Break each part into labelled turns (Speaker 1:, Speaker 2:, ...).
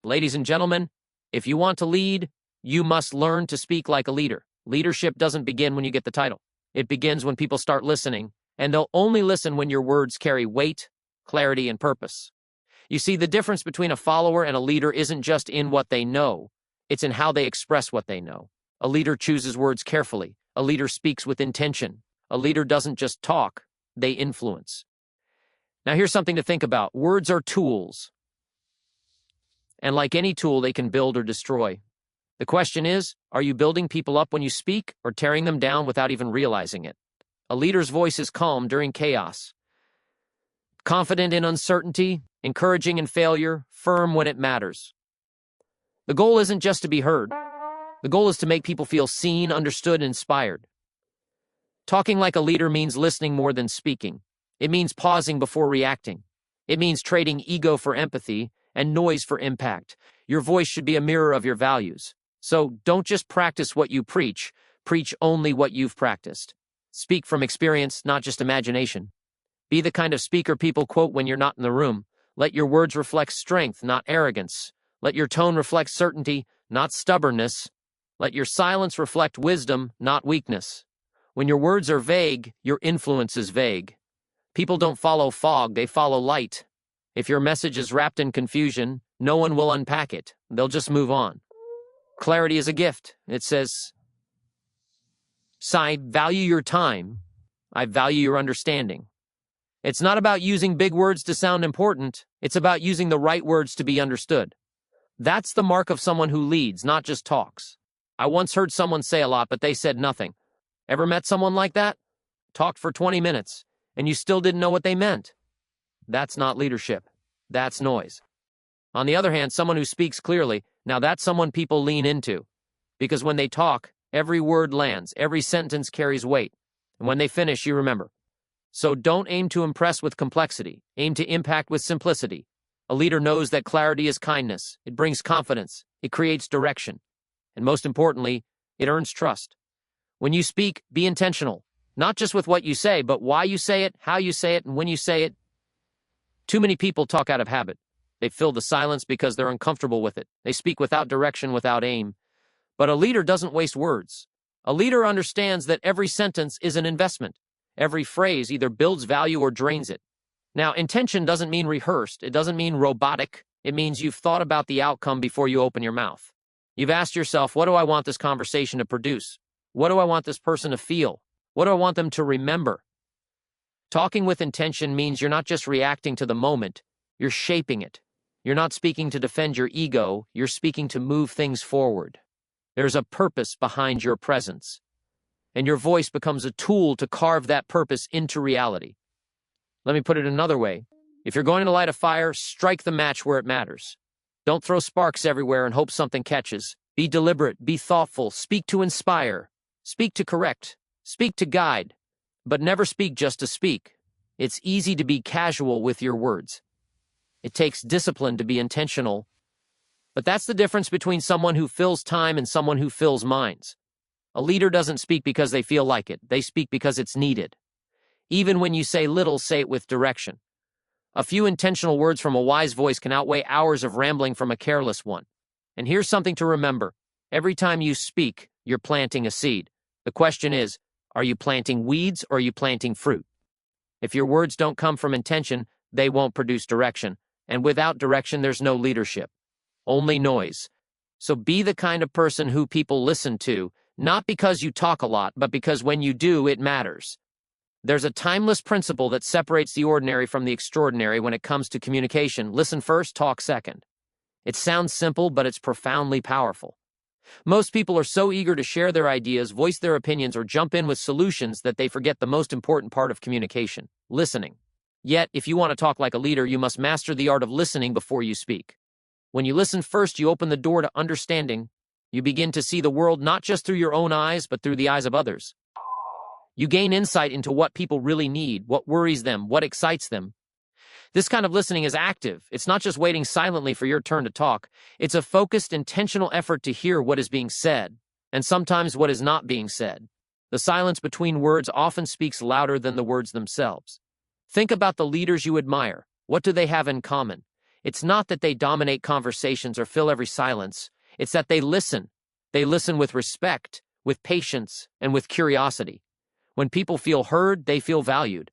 Speaker 1: Ladies and gentlemen, if you want to lead, you must learn to speak like a leader. Leadership doesn't begin when you get the title. It begins when people start listening, and they'll only listen when your words carry weight, clarity, and purpose. You see, the difference between a follower and a leader isn't just in what they know, it's in how they express what they know. A leader chooses words carefully. A leader speaks with intention. A leader doesn't just talk, they influence. Now here's something to think about. Words are tools. And like any tool, they can build or destroy. The question is, are you building people up when you speak or tearing them down without even realizing it? A leader's voice is calm during chaos, confident in uncertainty, encouraging in failure, firm when it matters. The goal isn't just to be heard. The goal is to make people feel seen, understood, and inspired. Talking like a leader means listening more than speaking. It means pausing before reacting. It means trading ego for empathy and noise for impact. Your voice should be a mirror of your values. So don't just practice what you preach only what you've practiced. Speak from experience, not just imagination. Be the kind of speaker people quote when you're not in the room. Let your words reflect strength, not arrogance. Let your tone reflect certainty, not stubbornness. Let your silence reflect wisdom, not weakness. When your words are vague, your influence is vague. People don't follow fog, they follow light. If your message is wrapped in confusion, no one will unpack it. They'll just move on. Clarity is a gift. It says, I value your time. I value your understanding. It's not about using big words to sound important. It's about using the right words to be understood. That's the mark of someone who leads, not just talks. I once heard someone say a lot, but they said nothing. Ever met someone like that? Talked for 20 minutes, and you still didn't know what they meant. That's not leadership. That's noise. On the other hand, someone who speaks clearly, now that's someone people lean into. Because when they talk, every word lands, every sentence carries weight. And when they finish, you remember. So don't aim to impress with complexity. Aim to impact with simplicity. A leader knows that clarity is kindness. It brings confidence. It creates direction. And most importantly, it earns trust. When you speak, be intentional. Not just with what you say, but why you say it, how you say it, and when you say it. Too many people talk out of habit. They fill the silence because they're uncomfortable with it. They speak without direction, without aim. But a leader doesn't waste words. A leader understands that every sentence is an investment. Every phrase either builds value or drains it. Now, intention doesn't mean rehearsed. It doesn't mean robotic. It means you've thought about the outcome before you open your mouth. You've asked yourself, what do I want this conversation to produce? What do I want this person to feel? What do I want them to remember? Talking with intention means you're not just reacting to the moment, you're shaping it. You're not speaking to defend your ego, you're speaking to move things forward. There's a purpose behind your presence, and your voice becomes a tool to carve that purpose into reality. Let me put it another way. If you're going to light a fire, strike the match where it matters. Don't throw sparks everywhere and hope something catches. Be deliberate, be thoughtful, speak to inspire, speak to correct, speak to guide, but never speak just to speak. It's easy to be casual with your words. It takes discipline to be intentional. But that's the difference between someone who fills time and someone who fills minds. A leader doesn't speak because they feel like it. They speak because it's needed. Even when you say little, say it with direction. A few intentional words from a wise voice can outweigh hours of rambling from a careless one. And here's something to remember. Every time you speak, you're planting a seed. The question is, are you planting weeds or are you planting fruit? If your words don't come from intention, they won't produce direction. And without direction, there's no leadership. Only noise. So be the kind of person who people listen to, not because you talk a lot, but because when you do, it matters. There's a timeless principle that separates the ordinary from the extraordinary when it comes to communication. Listen first, talk second. It sounds simple, but it's profoundly powerful. Most people are so eager to share their ideas, voice their opinions, or jump in with solutions that they forget the most important part of communication: listening. Yet, if you want to talk like a leader, you must master the art of listening before you speak. When you listen first, you open the door to understanding. You begin to see the world not just through your own eyes, but through the eyes of others. You gain insight into what people really need, what worries them, what excites them. This kind of listening is active. It's not just waiting silently for your turn to talk. It's a focused, intentional effort to hear what is being said, and sometimes what is not being said. The silence between words often speaks louder than the words themselves. Think about the leaders you admire. What do they have in common? It's not that they dominate conversations or fill every silence. It's that they listen. They listen with respect, with patience, and with curiosity. When people feel heard, they feel valued.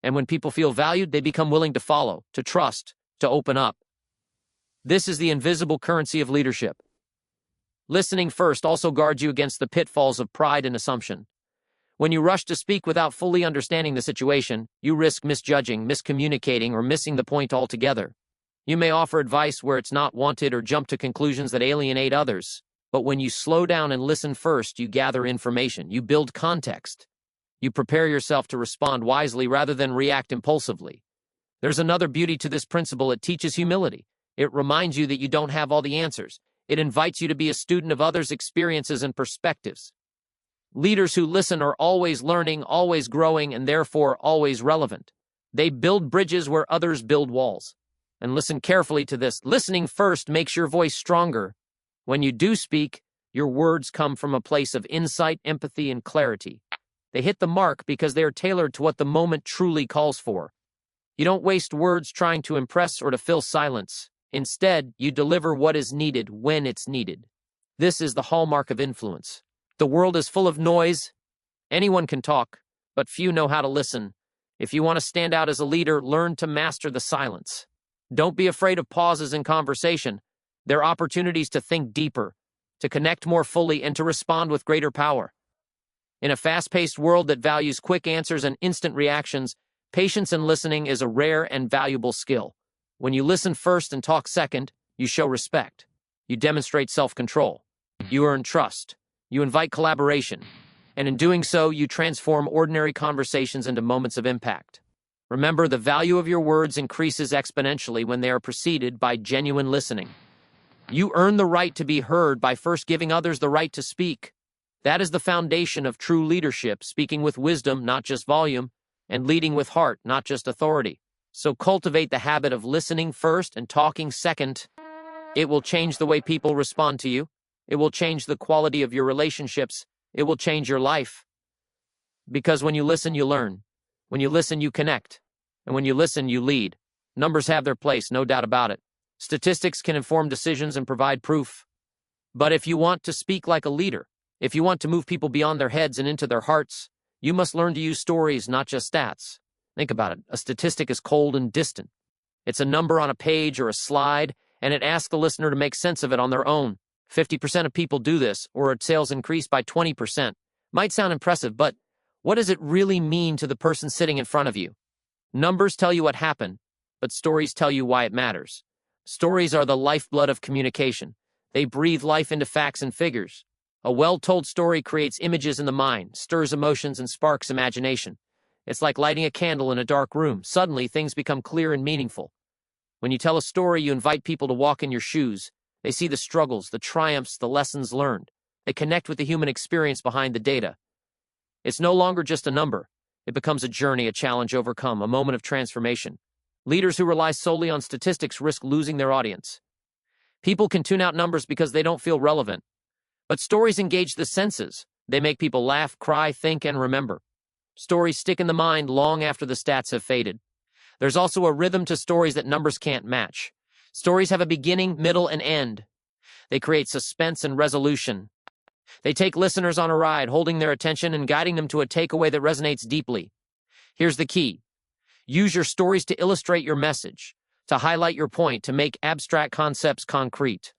Speaker 1: And when people feel valued, they become willing to follow, to trust, to open up. This is the invisible currency of leadership. Listening first also guards you against the pitfalls of pride and assumption. When you rush to speak without fully understanding the situation, you risk misjudging, miscommunicating, or missing the point altogether. You may offer advice where it's not wanted or jump to conclusions that alienate others. But when you slow down and listen first, you gather information, you build context. You prepare yourself to respond wisely rather than react impulsively. There's another beauty to this principle. It teaches humility. It reminds you that you don't have all the answers. It invites you to be a student of others' experiences and perspectives. Leaders who listen are always learning, always growing, and therefore always relevant. They build bridges where others build walls. And listen carefully to this. Listening first makes your voice stronger. When you do speak, your words come from a place of insight, empathy, and clarity. They hit the mark because they are tailored to what the moment truly calls for. You don't waste words trying to impress or to fill silence. Instead, you deliver what is needed when it's needed. This is the hallmark of influence. The world is full of noise. Anyone can talk, but few know how to listen. If you want to stand out as a leader, learn to master the silence. Don't be afraid of pauses in conversation. They're opportunities to think deeper, to connect more fully, and to respond with greater power. In a fast-paced world that values quick answers and instant reactions, patience and listening is a rare and valuable skill. When you listen first and talk second, you show respect. You demonstrate self-control. You earn trust. You invite collaboration. And in doing so, you transform ordinary conversations into moments of impact. Remember, the value of your words increases exponentially when they are preceded by genuine listening. You earn the right to be heard by first giving others the right to speak. That is the foundation of true leadership, speaking with wisdom, not just volume, and leading with heart, not just authority. So cultivate the habit of listening first and talking second. It will change the way people respond to you. It will change the quality of your relationships. It will change your life. Because when you listen, you learn. When you listen, you connect. And when you listen, you lead. Numbers have their place, no doubt about it. Statistics can inform decisions and provide proof. But if you want to speak like a leader, if you want to move people beyond their heads and into their hearts, you must learn to use stories, not just stats. Think about it. A statistic is cold and distant. It's a number on a page or a slide, and it asks the listener to make sense of it on their own. 50% of people do this, or sales increased by 20%. Might sound impressive, but what does it really mean to the person sitting in front of you? Numbers tell you what happened, but stories tell you why it matters. Stories are the lifeblood of communication. They breathe life into facts and figures. A well-told story creates images in the mind, stirs emotions, and sparks imagination. It's like lighting a candle in a dark room. Suddenly, things become clear and meaningful. When you tell a story, you invite people to walk in your shoes. They see the struggles, the triumphs, the lessons learned. They connect with the human experience behind the data. It's no longer just a number. It becomes a journey, a challenge overcome, a moment of transformation. Leaders who rely solely on statistics risk losing their audience. People can tune out numbers because they don't feel relevant. But stories engage the senses. They make people laugh, cry, think, and remember. Stories stick in the mind long after the stats have faded. There's also a rhythm to stories that numbers can't match. Stories have a beginning, middle, and end. They create suspense and resolution. They take listeners on a ride, holding their attention and guiding them to a takeaway that resonates deeply. Here's the key. Use your stories to illustrate your message, to highlight your point, to make abstract concepts concrete.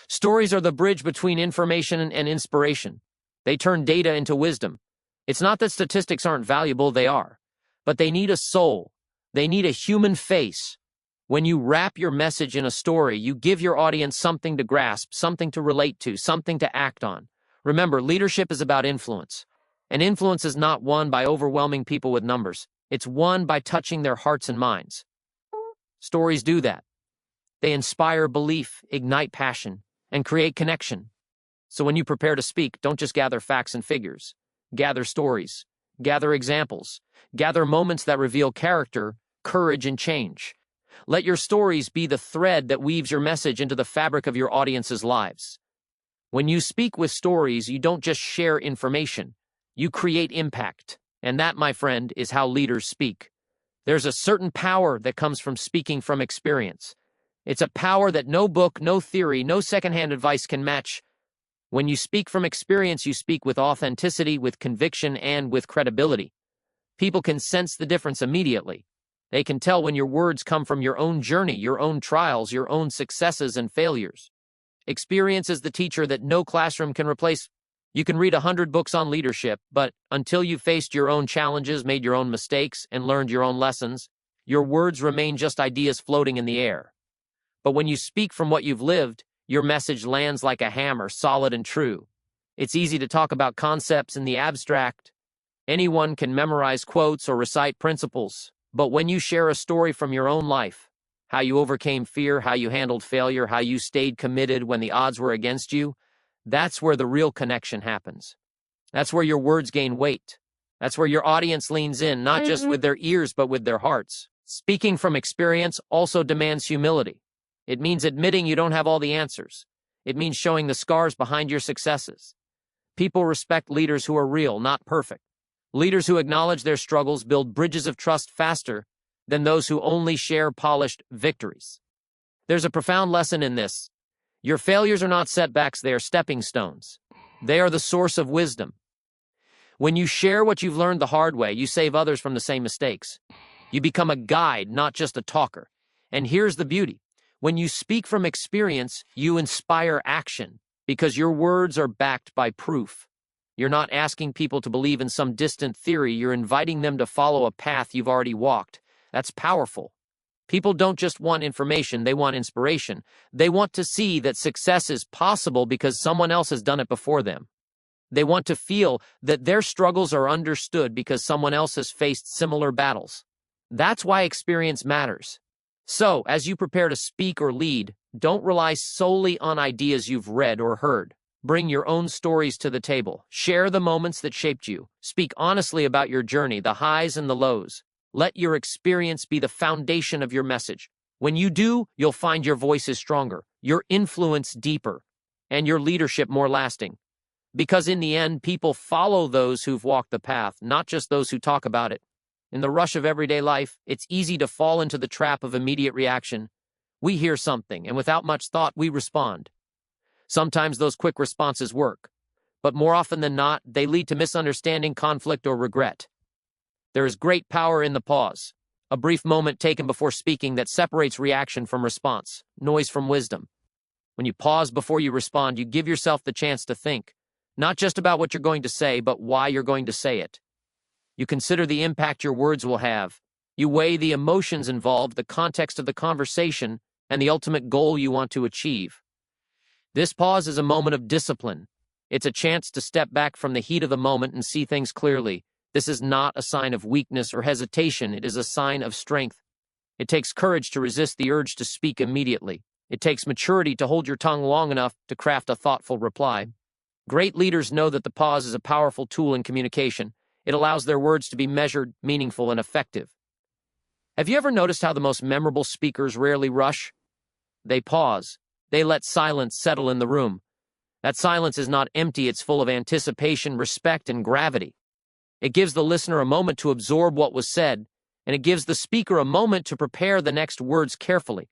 Speaker 1: Stories are the bridge between information and inspiration. They turn data into wisdom. It's not that statistics aren't valuable, they are. But they need a soul. They need a human face. When you wrap your message in a story, you give your audience something to grasp, something to relate to, something to act on. Remember, leadership is about influence. And influence is not won by overwhelming people with numbers. It's won by touching their hearts and minds. Stories do that. They inspire belief, ignite passion, and create connection. So when you prepare to speak, don't just gather facts and figures. Gather stories. Gather examples. Gather moments that reveal character, courage, and change. Let your stories be the thread that weaves your message into the fabric of your audience's lives. When you speak with stories, you don't just share information. You create impact. And that, my friend, is how leaders speak. There's a certain power that comes from speaking from experience. It's a power that no book, no theory, no secondhand advice can match. When you speak from experience, you speak with authenticity, with conviction, and with credibility. People can sense the difference immediately. They can tell when your words come from your own journey, your own trials, your own successes and failures. Experience is the teacher that no classroom can replace. You can read 100 books on leadership, but until you've faced your own challenges, made your own mistakes, and learned your own lessons, your words remain just ideas floating in the air. But when you speak from what you've lived, your message lands like a hammer, solid and true. It's easy to talk about concepts in the abstract. Anyone can memorize quotes or recite principles. But when you share a story from your own life, how you overcame fear, how you handled failure, how you stayed committed when the odds were against you, that's where the real connection happens. That's where your words gain weight. That's where your audience leans in, not just with their ears, but with their hearts. Speaking from experience also demands humility. It means admitting you don't have all the answers. It means showing the scars behind your successes. People respect leaders who are real, not perfect. Leaders who acknowledge their struggles build bridges of trust faster than those who only share polished victories. There's a profound lesson in this. Your failures are not setbacks, they are stepping stones. They are the source of wisdom. When you share what you've learned the hard way, you save others from the same mistakes. You become a guide, not just a talker. And here's the beauty. When you speak from experience, you inspire action because your words are backed by proof. You're not asking people to believe in some distant theory, you're inviting them to follow a path you've already walked. That's powerful. People don't just want information, they want inspiration. They want to see that success is possible because someone else has done it before them. They want to feel that their struggles are understood because someone else has faced similar battles. That's why experience matters. So, as you prepare to speak or lead, don't rely solely on ideas you've read or heard. Bring your own stories to the table. Share the moments that shaped you. Speak honestly about your journey, the highs and the lows. Let your experience be the foundation of your message. When you do, you'll find your voice is stronger, your influence deeper, and your leadership more lasting. Because in the end, people follow those who've walked the path, not just those who talk about it. In the rush of everyday life, it's easy to fall into the trap of immediate reaction. We hear something, and without much thought, we respond. Sometimes those quick responses work, but more often than not, they lead to misunderstanding, conflict, or regret. There is great power in the pause, a brief moment taken before speaking that separates reaction from response, noise from wisdom. When you pause before you respond, you give yourself the chance to think, not just about what you're going to say, but why you're going to say it. You consider the impact your words will have. You weigh the emotions involved, the context of the conversation, and the ultimate goal you want to achieve. This pause is a moment of discipline. It's a chance to step back from the heat of the moment and see things clearly. This is not a sign of weakness or hesitation. It is a sign of strength. It takes courage to resist the urge to speak immediately. It takes maturity to hold your tongue long enough to craft a thoughtful reply. Great leaders know that the pause is a powerful tool in communication. It allows their words to be measured, meaningful, and effective. Have you ever noticed how the most memorable speakers rarely rush? They pause. They let silence settle in the room. That silence is not empty, it's full of anticipation, respect, and gravity. It gives the listener a moment to absorb what was said, and it gives the speaker a moment to prepare the next words carefully.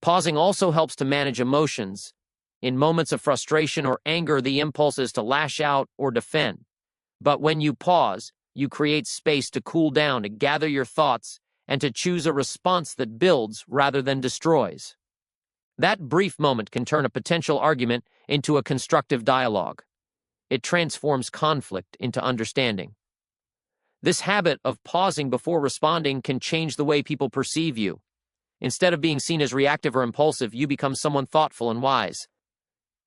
Speaker 1: Pausing also helps to manage emotions. In moments of frustration or anger, the impulse is to lash out or defend. But when you pause, you create space to cool down, to gather your thoughts, and to choose a response that builds rather than destroys. That brief moment can turn a potential argument into a constructive dialogue. It transforms conflict into understanding. This habit of pausing before responding can change the way people perceive you. Instead of being seen as reactive or impulsive, you become someone thoughtful and wise.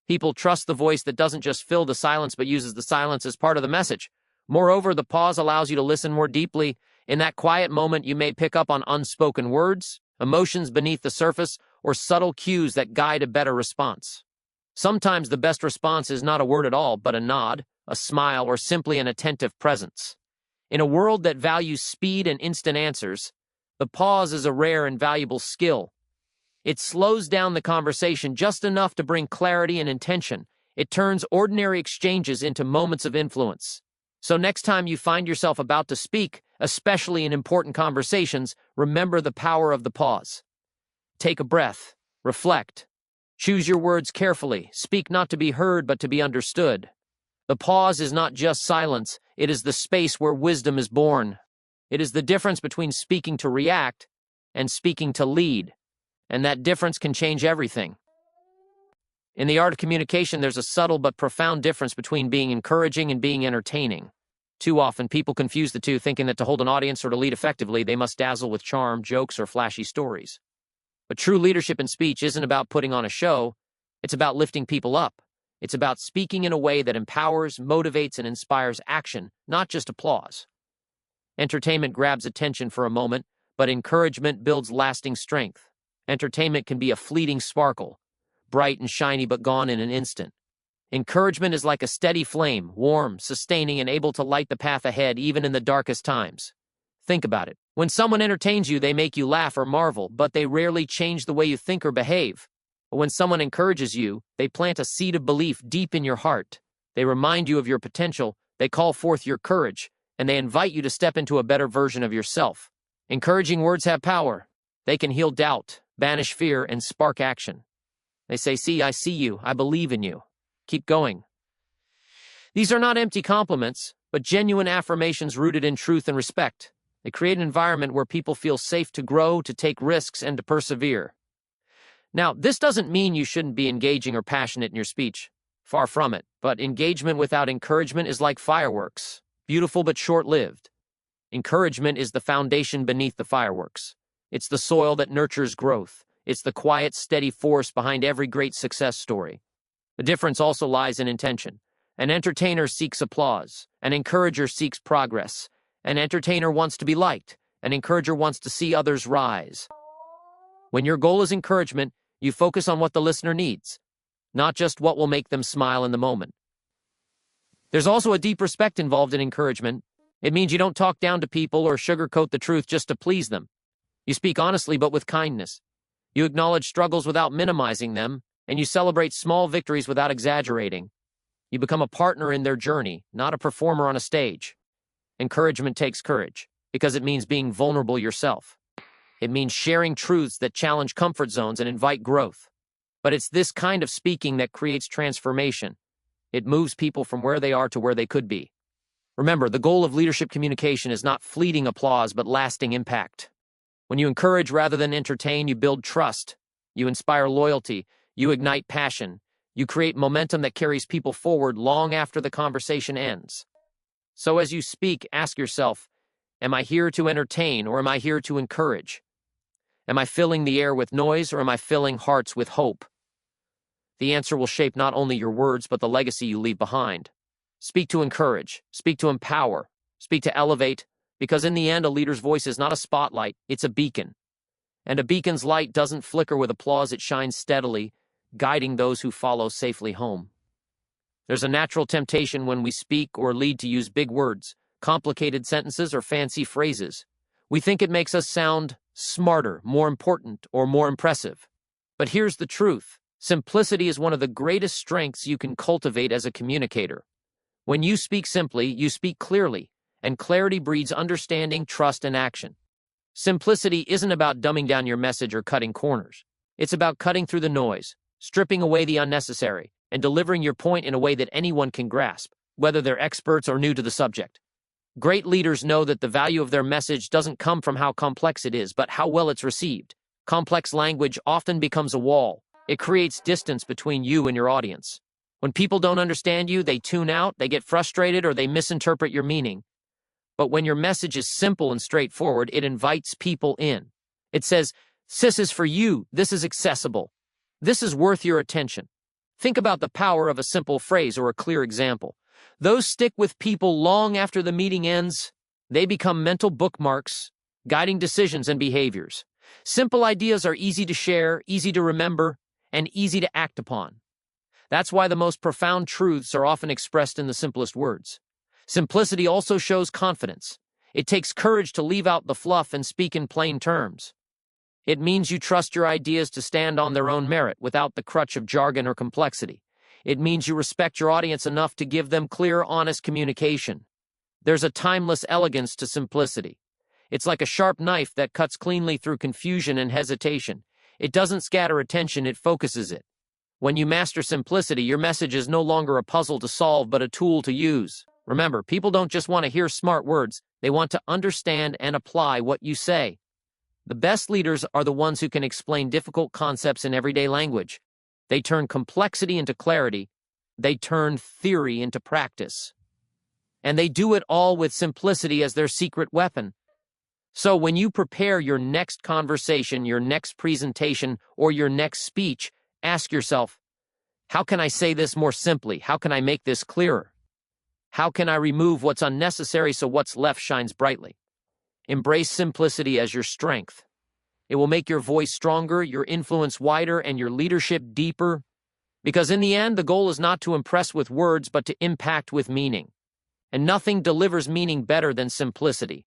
Speaker 1: People trust the voice that doesn't just fill the silence but uses the silence as part of the message. Moreover, the pause allows you to listen more deeply. In that quiet moment, you may pick up on unspoken words, emotions beneath the surface, or subtle cues that guide a better response. Sometimes the best response is not a word at all, but a nod, a smile, or simply an attentive presence. In a world that values speed and instant answers, the pause is a rare and valuable skill. It slows down the conversation just enough to bring clarity and intention. It turns ordinary exchanges into moments of influence. So next time you find yourself about to speak, especially in important conversations, remember the power of the pause. Take a breath. Reflect. Choose your words carefully. Speak not to be heard, but to be understood. The pause is not just silence. It is the space where wisdom is born. It is the difference between speaking to react and speaking to lead. And that difference can change everything. In the art of communication, there's a subtle but profound difference between being encouraging and being entertaining. Too often, people confuse the two, thinking that to hold an audience or to lead effectively, they must dazzle with charm, jokes, or flashy stories. But true leadership in speech isn't about putting on a show. It's about lifting people up. It's about speaking in a way that empowers, motivates, and inspires action, not just applause. Entertainment grabs attention for a moment, but encouragement builds lasting strength. Entertainment can be a fleeting sparkle, bright and shiny but gone in an instant. Encouragement is like a steady flame, warm, sustaining, and able to light the path ahead even in the darkest times. Think about it. When someone entertains you, they make you laugh or marvel, but they rarely change the way you think or behave. But when someone encourages you, they plant a seed of belief deep in your heart. They remind you of your potential, they call forth your courage, and they invite you to step into a better version of yourself. Encouraging words have power. They can heal doubt, banish fear, and spark action. They say, "See, I see you. I believe in you. Keep going." These are not empty compliments, but genuine affirmations rooted in truth and respect. They create an environment where people feel safe to grow, to take risks, and to persevere. Now, this doesn't mean you shouldn't be engaging or passionate in your speech. Far from it. But engagement without encouragement is like fireworks, beautiful but short-lived. Encouragement is the foundation beneath the fireworks. It's the soil that nurtures growth. It's the quiet, steady force behind every great success story. The difference also lies in intention. An entertainer seeks applause. An encourager seeks progress. An entertainer wants to be liked. An encourager wants to see others rise. When your goal is encouragement, you focus on what the listener needs, not just what will make them smile in the moment. There's also a deep respect involved in encouragement. It means you don't talk down to people or sugarcoat the truth just to please them. You speak honestly but with kindness. You acknowledge struggles without minimizing them, and you celebrate small victories without exaggerating. You become a partner in their journey, not a performer on a stage. Encouragement takes courage, because it means being vulnerable yourself. It means sharing truths that challenge comfort zones and invite growth. But it's this kind of speaking that creates transformation. It moves people from where they are to where they could be. Remember, the goal of leadership communication is not fleeting applause, but lasting impact. When you encourage rather than entertain, you build trust. You inspire loyalty. You ignite passion. You create momentum that carries people forward long after the conversation ends. So as you speak, ask yourself, am I here to entertain or am I here to encourage? Am I filling the air with noise or am I filling hearts with hope? The answer will shape not only your words, but the legacy you leave behind. Speak to encourage. Speak to empower. Speak to elevate, because in the end, a leader's voice is not a spotlight, it's a beacon. And a beacon's light doesn't flicker with applause, it shines steadily, guiding those who follow safely home. There's a natural temptation when we speak or lead to use big words, complicated sentences, or fancy phrases. We think it makes us sound smarter, more important, or more impressive. But here's the truth. Simplicity is one of the greatest strengths you can cultivate as a communicator. When you speak simply, you speak clearly, and clarity breeds understanding, trust, and action. Simplicity isn't about dumbing down your message or cutting corners. It's about cutting through the noise, stripping away the unnecessary, and delivering your point in a way that anyone can grasp, whether they're experts or new to the subject. Great leaders know that the value of their message doesn't come from how complex it is, but how well it's received. Complex language often becomes a wall. It creates distance between you and your audience. When people don't understand you, they tune out, they get frustrated, or they misinterpret your meaning. But when your message is simple and straightforward, it invites people in. It says, "This is for you. This is accessible. This is worth your attention." Think about the power of a simple phrase or a clear example. Those stick with people long after the meeting ends. They become mental bookmarks, guiding decisions and behaviors. Simple ideas are easy to share, easy to remember, and easy to act upon. That's why the most profound truths are often expressed in the simplest words. Simplicity also shows confidence. It takes courage to leave out the fluff and speak in plain terms. It means you trust your ideas to stand on their own merit without the crutch of jargon or complexity. It means you respect your audience enough to give them clear, honest communication. There's a timeless elegance to simplicity. It's like a sharp knife that cuts cleanly through confusion and hesitation. It doesn't scatter attention, it focuses it. When you master simplicity, your message is no longer a puzzle to solve, but a tool to use. Remember, people don't just want to hear smart words, they want to understand and apply what you say. The best leaders are the ones who can explain difficult concepts in everyday language. They turn complexity into clarity. They turn theory into practice. And they do it all with simplicity as their secret weapon. So when you prepare your next conversation, your next presentation, or your next speech, ask yourself, how can I say this more simply? How can I make this clearer? How can I remove what's unnecessary so what's left shines brightly? Embrace simplicity as your strength. It will make your voice stronger, your influence wider, and your leadership deeper. Because in the end, the goal is not to impress with words, but to impact with meaning. And nothing delivers meaning better than simplicity.